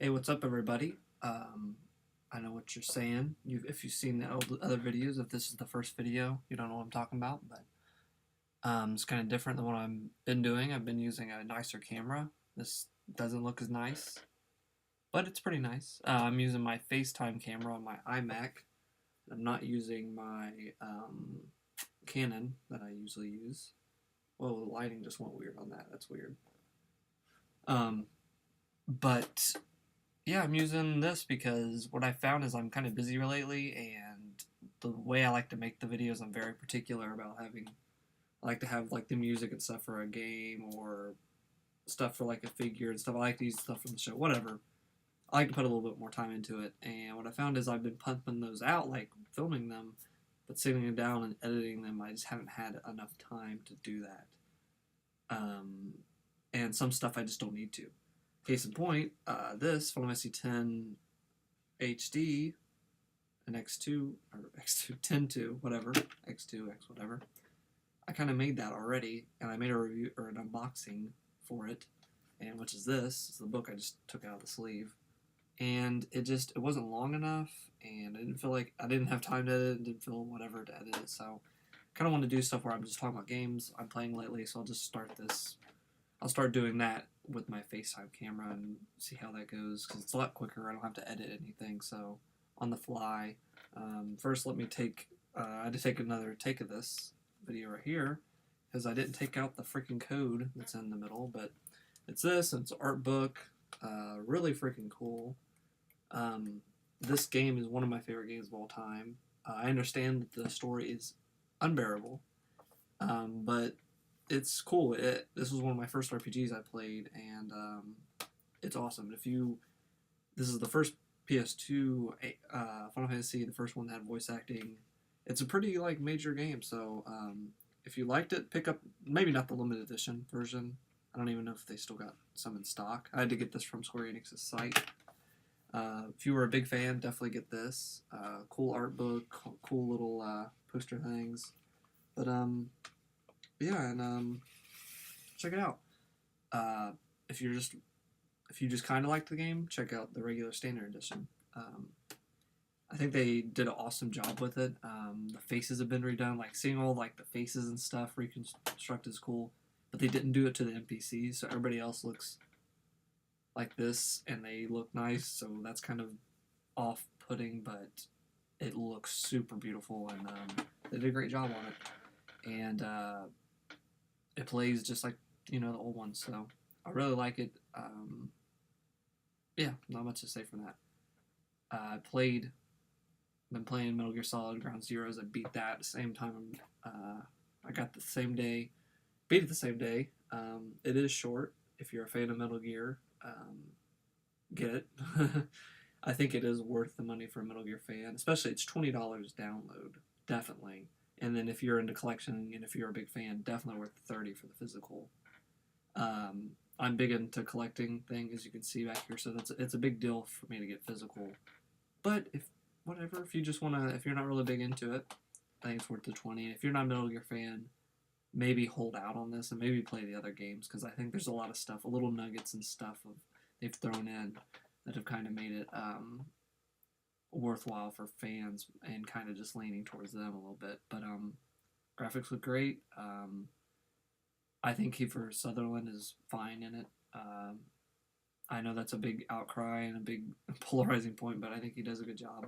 Hey, what's up, everybody? I know what you're saying. If you've seen the other videos, if this is the first video, you don't know what I'm talking about, but it's kind of different than what I've been doing. I've been using a nicer camera. This doesn't look as nice, but it's pretty nice. I'm using my FaceTime camera on my iMac. I'm not using my Canon that I usually use. Well, the lighting just went weird on that. That's weird. Um, but yeah, I'm using this because what I found is I'm kind of busy lately, and the way I like to make the videos, I'm very particular about having. I like to have like the music and stuff for a game or stuff for like a figure and stuff. I like to use stuff from the show, whatever. I like to put a little bit more time into it, and what I found is I've been pumping those out, like filming them, but sitting them down and editing them, I just haven't had enough time to do that. Um, and some stuff I just don't need to. Case in point, this Final Fantasy 10 HD an X2 or X2 10.2 whatever X2 X whatever. I kind of made that already, and I made a review or an unboxing for it, and which is this. It's the book I just took out of the sleeve, and it wasn't long enough, and I didn't have time to edit. Didn't feel whatever to edit it, so kind of want to do stuff where I'm just talking about games I'm playing lately. So I'll just start this. I'll start doing that with my FaceTime camera and see how that goes because it's a lot quicker. I don't have to edit anything, so on the fly. First, let me take. I had to take another take of this video right here because I didn't take out the freaking code that's in the middle, but it's this. It's an art book. Really freaking cool. This game is one of my favorite games of all time. I understand that the story is unbearable, but it's cool. This was one of my first RPGs I played, and it's awesome. This is the first PS2 Final Fantasy, the first one that had voice acting. It's a pretty like major game, so if you liked it, pick up maybe not the limited edition version. I don't even know if they still got some in stock. I had to get this from Square Enix's site. If you were a big fan, definitely get this. Cool art book, cool little poster things. But yeah, and check it out. Uh, if you're just if you just kind of liked the game, check out the regular standard edition. I think they did an awesome job with it. The faces have been redone. Like seeing all like the faces and stuff reconstructed is cool, but they didn't do it to the NPCs, so everybody else looks like this and they look nice. So that's kind of off-putting, but it looks super beautiful, and they did a great job on it. And it plays just like the old ones, so I really like it. Yeah, not much to say from that. Been playing Metal Gear Solid Ground Zeroes. I beat that at the same time. I got the same day, beat it the same day. It is short. If you're a fan of Metal Gear, get it. I think it is worth the money for a Metal Gear fan, especially it's $20 download, definitely. And then if you're into collection and if you're a big fan, definitely worth $30 for the physical. I'm big into collecting things, as you can see back here, so it's a big deal for me to get physical. But if you just wanna, if you're not really big into it, I think it's worth the 20. If you're not a Metal Gear fan, maybe hold out on this and maybe play the other games because I think there's a lot of stuff, little nuggets and stuff they've thrown in that have kind of made it worthwhile for fans and kind of just leaning towards them a little bit. But graphics look great. I think Kiefer Sutherland is fine in it. I know that's a big outcry and a big polarizing point, but I think he does a good job.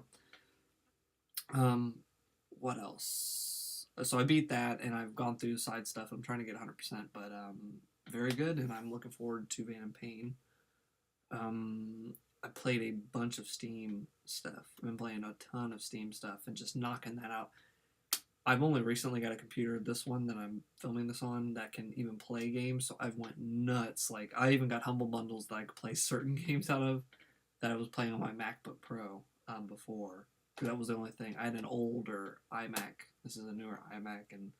What else? So I beat that, and I've gone through side stuff. I'm trying to get 100%, but very good, and I'm looking forward to Van and Pain. I played a bunch of Steam stuff. I've been playing a ton of Steam stuff and just knocking that out. I've only recently got a computer, this one that I'm filming this on, that can even play games, so I've went nuts. Like, I even got Humble Bundles that I could play certain games out of that I was playing on my MacBook Pro before. Because that was the only thing. I had an older iMac. This is a newer iMac, and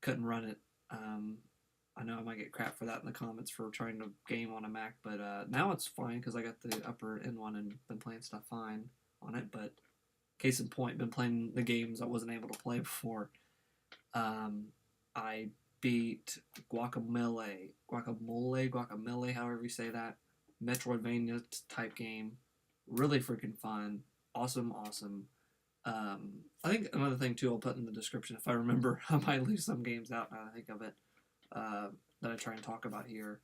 couldn't run it. I know I might get crap for that in the comments for trying to game on a Mac, but now it's fine because I got the upper end one and been playing stuff fine on it, but case in point, been playing the games I wasn't able to play before. I beat Guacamole, however you say that. Metroidvania type game. Really freaking fun. Awesome, awesome. I think another thing too, I'll put in the description if I remember. I might leave some games out now that I think of it, that I try and talk about here.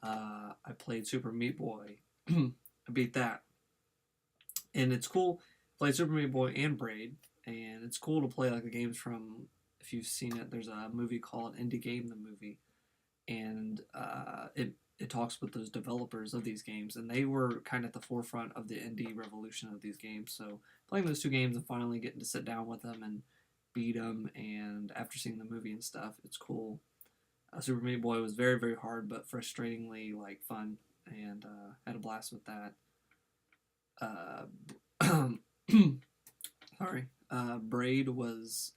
I played Super Meat Boy. I beat that, and it's cool. Played Super Meat Boy and Braid, and it's cool to play like the games from. If you've seen it, there's a movie called Indie Game the Movie, and it talks with those developers of these games, and they were kind of at the forefront of the indie revolution of these games. So playing those two games and finally getting to sit down with them and beat them, and after seeing the movie and stuff, it's cool. Super Meat Boy was very very hard, but frustratingly like fun, and had a blast with that. Sorry, Braid was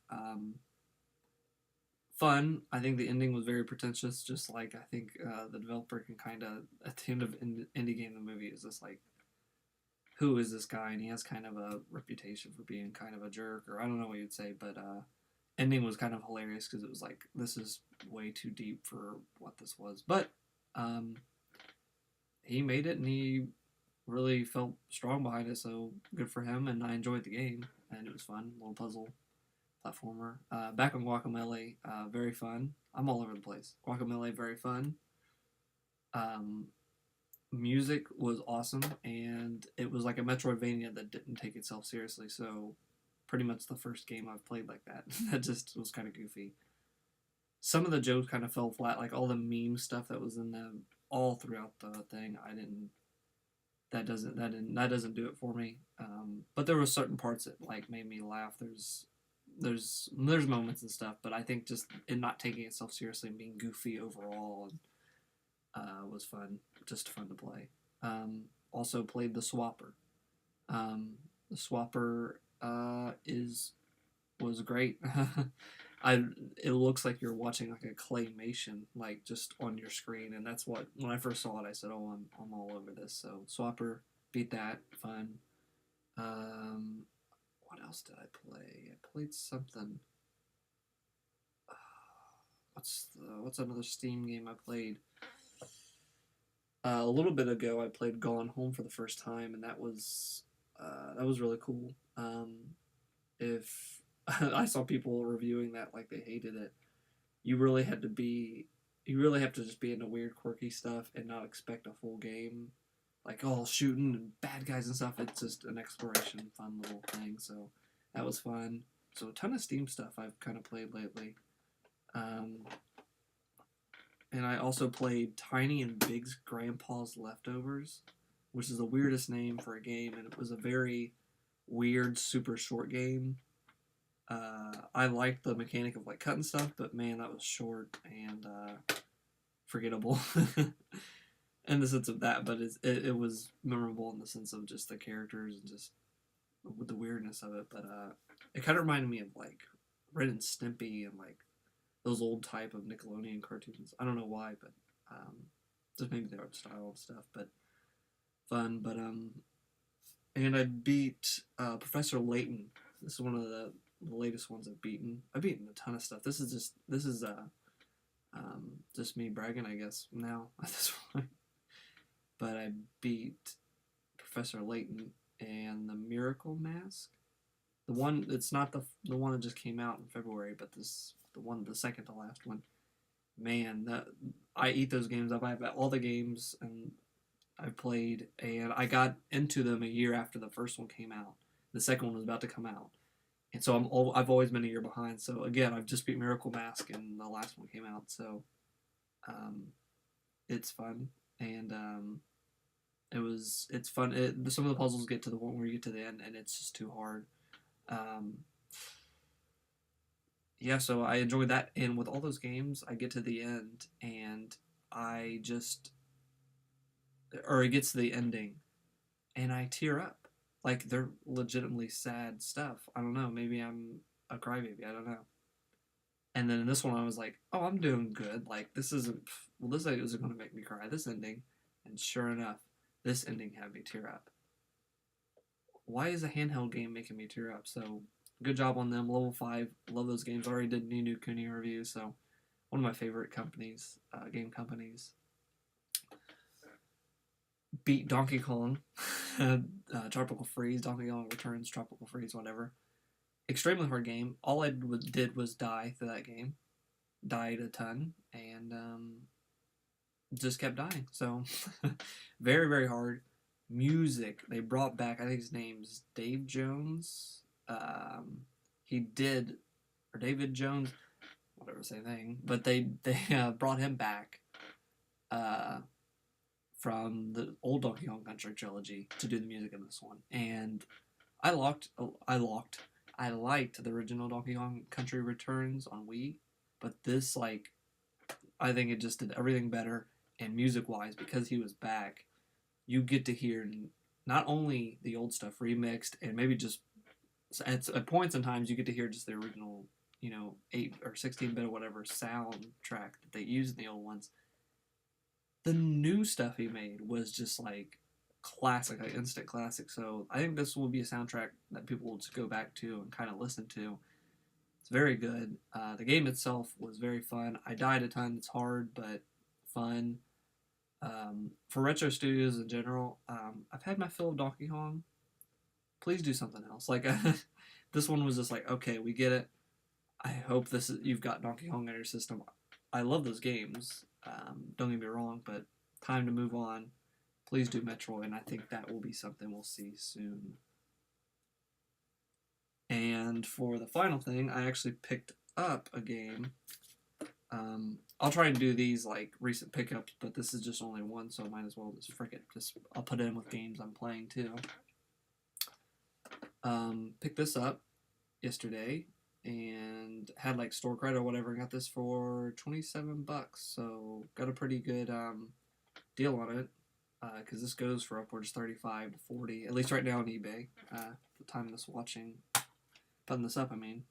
fun. I think the ending was very pretentious, just like I think the developer can kind of, at the end of Indie Game the Movie, is just like, who is this guy? And he has kind of a reputation for being kind of a jerk, or I don't know what you'd say, but ending was kind of hilarious because it was like, this is way too deep for what this was. But he made it, and he really felt strong behind it, so good for him, and I enjoyed the game, and it was fun, little puzzle platformer. Back on Guacamelee, very fun. I'm all over the place. Guacamelee, very fun. Music was awesome, and it was like a Metroidvania that didn't take itself seriously, so pretty much the first game I've played like that. That just was kind of goofy. Some of the jokes kind of fell flat, like all the meme stuff that was in the all throughout the thing. I didn't. That doesn't do it for me. But there were certain parts that like made me laugh. There's moments and stuff, but I think just it not taking itself seriously and being goofy overall was fun, just fun to play. Also played the Swapper. The Swapper was great. It looks like you're watching like a claymation, like just on your screen, and that's what when I first saw it, I said, "Oh, I'm all over this." So Swapper, beat that, fun. What else did I play? I played something. What's another Steam game I played? A little bit ago, I played Gone Home for the first time, and that was really cool. If I saw people reviewing that like they hated it, you really had to be, you really have to just be into weird, quirky stuff and not expect a full game, like all shooting and bad guys and stuff. It's just an exploration, fun little thing. So that was fun. So a ton of Steam stuff I've kind of played lately. And I also played Tiny and Big's Grandpa's Leftovers, which is the weirdest name for a game, and it was a very weird, super short game. I liked the mechanic of like cutting stuff, but man, that was short and forgettable in the sense of that. But it was memorable in the sense of just the characters and just with the weirdness of it. But it kind of reminded me of like Ren and Stimpy and like those old type of Nickelodeon cartoons. I don't know why, but just maybe the art style and stuff. But fun. But and I beat Professor Layton. This is one of the latest ones I've beaten. I've beaten a ton of stuff. This is just me bragging, I guess, now at this point. But I beat Professor Layton and the Miracle Mask. The one, it's not the one that just came out in February, but the second to last one. Man, I eat those games up. I have all the games and I've played, and I got into them a year after the first one came out. The second one was about to come out. And so I've always been a year behind. So again, I've just beat Miracle Mask, and the last one came out. So it's fun, and it's fun. Some of the puzzles get to the one where you get to the end, and it's just too hard. Yeah, so I enjoyed that, and with all those games, I get to the end, and it gets to the ending, and I tear up. Like, they're legitimately sad stuff. I don't know. Maybe I'm a crybaby. I don't know. And then in this one, I was like, oh, I'm doing good. Like, this isn't going to make me cry, this ending. And sure enough, this ending had me tear up. Why is a handheld game making me tear up? So, good job on them. Level 5. Love those games. I already did Ni no Kuni review, so one of my favorite companies, game companies. beat Donkey Kong, Tropical Freeze, Donkey Kong Returns, Tropical Freeze, whatever. Extremely hard game. All I did was die through that game. Died a ton, and just kept dying. So, very, very hard. Music, they brought back, I think his name's Dave Jones. He did, or David Jones, whatever, same thing. But they brought him back from the old Donkey Kong Country trilogy to do the music in this one. And I liked the original Donkey Kong Country Returns on Wii, but this, like, I think it just did everything better. And music-wise, because he was back, you get to hear not only the old stuff remixed, and maybe just at points and times you get to hear just the original, 8 or 16-bit or whatever soundtrack that they used in the old ones. The new stuff he made was just like classic, like instant classic. So I think this will be a soundtrack that people will just go back to and kind of listen to. It's very good. The game itself was very fun. I died a ton. It's hard, but fun. For retro studios in general, I've had my fill of Donkey Kong. Please do something else. Like this one was just like, okay, we get it. I hope you've got Donkey Kong in your system. I love those games. Don't get me wrong, but time to move on. Please do Metroid, and I think that will be something we'll see soon. And for the final thing, I actually picked up a game. I'll try and do these like recent pickups, but this is just only one, so I might as well just frick it. I'll put it in with games I'm playing too. Picked this up yesterday and had like store credit or whatever. Got this for $27, so got a pretty good deal on it. Because this goes for upwards 35 to 40, at least right now on eBay. The time of this putting this up, I mean.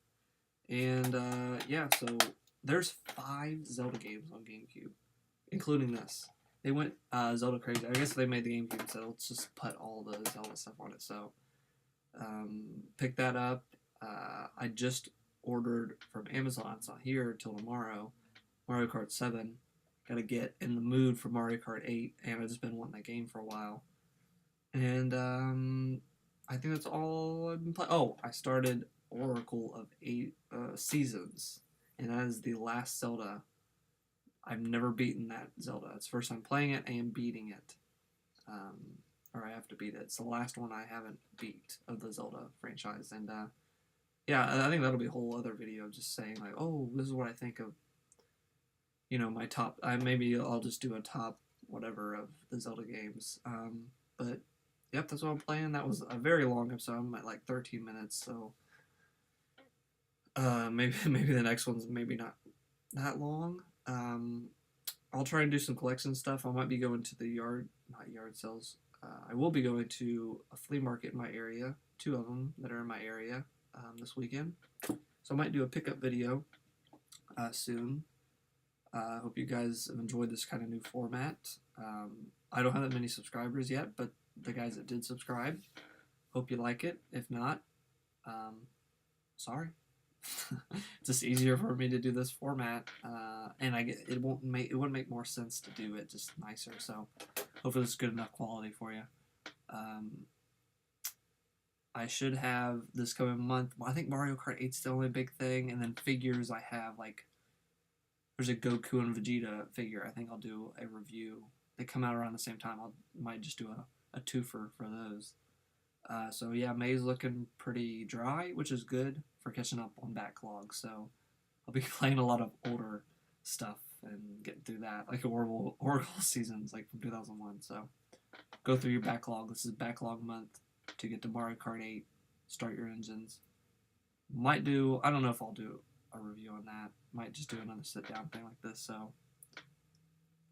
And yeah, so there's 5 Zelda games on GameCube, including this. They went Zelda crazy. I guess they made the GameCube, so let's just put all the Zelda stuff on it. So pick that up. I just ordered from Amazon. It's not here till tomorrow. Mario Kart 7. Got to get in the mood for Mario Kart 8, and I've just been wanting that game for a while. And I think that's all I've been playing. Oh, I started Oracle of 8 Seasons, and that is the last Zelda. I've never beaten that Zelda. It's the first time playing it and beating it. Or I have to beat it. It's the last one I haven't beat of the Zelda franchise. And yeah, I think that'll be a whole other video just saying like, oh, this is what I think of, my top. Maybe I'll just do a top whatever of the Zelda games. But yep, that's what I'm playing. That was a very long episode. I'm at like 13 minutes, so maybe the next one's maybe not that long. I'll try and do some collection stuff. I might be going to the not yard sales. I will be going to a flea market in my area, 2 of them that are in my area this weekend. So I might do a pickup video soon. I hope you guys have enjoyed this kind of new format. I don't have that many subscribers yet, but the guys that did subscribe, hope you like it. If not, sorry. It's just easier for me to do this format, and it wouldn't make more sense to do it just nicer. So hopefully it's good enough quality for you. I should have this coming month. Well, I think Mario Kart 8's the only big thing, and then figures I have like there's a Goku and Vegeta figure. I think I'll do a review. They come out around the same time. Might just do a twofer for those. So yeah, May's looking pretty dry, which is good for catching up on backlog. So I'll be playing a lot of older stuff and getting through that, like Oracle Seasons, like from 2001. So go through your backlog. This is backlog month to get to Mario Kart 8. Start your engines. I don't know if I'll do a review on that. Might just do another sit down thing like this. So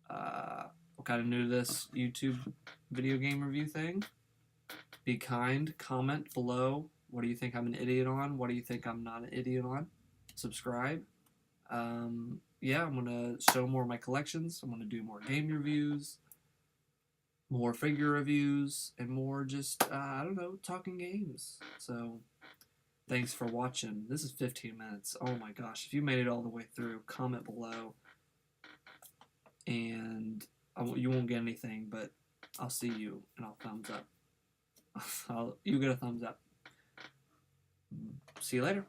we're kind of new to this YouTube video game review thing. Be kind. Comment below. What do you think I'm an idiot on? What do you think I'm not an idiot on? Subscribe. Yeah, I'm going to show more of my collections. I'm going to do more game reviews, more figure reviews, and more just, I don't know, talking games. So, thanks for watching. This is 15 minutes. Oh my gosh. If you made it all the way through, comment below. And you won't get anything, but I'll see you and I'll thumbs up. You get a thumbs up. See you later.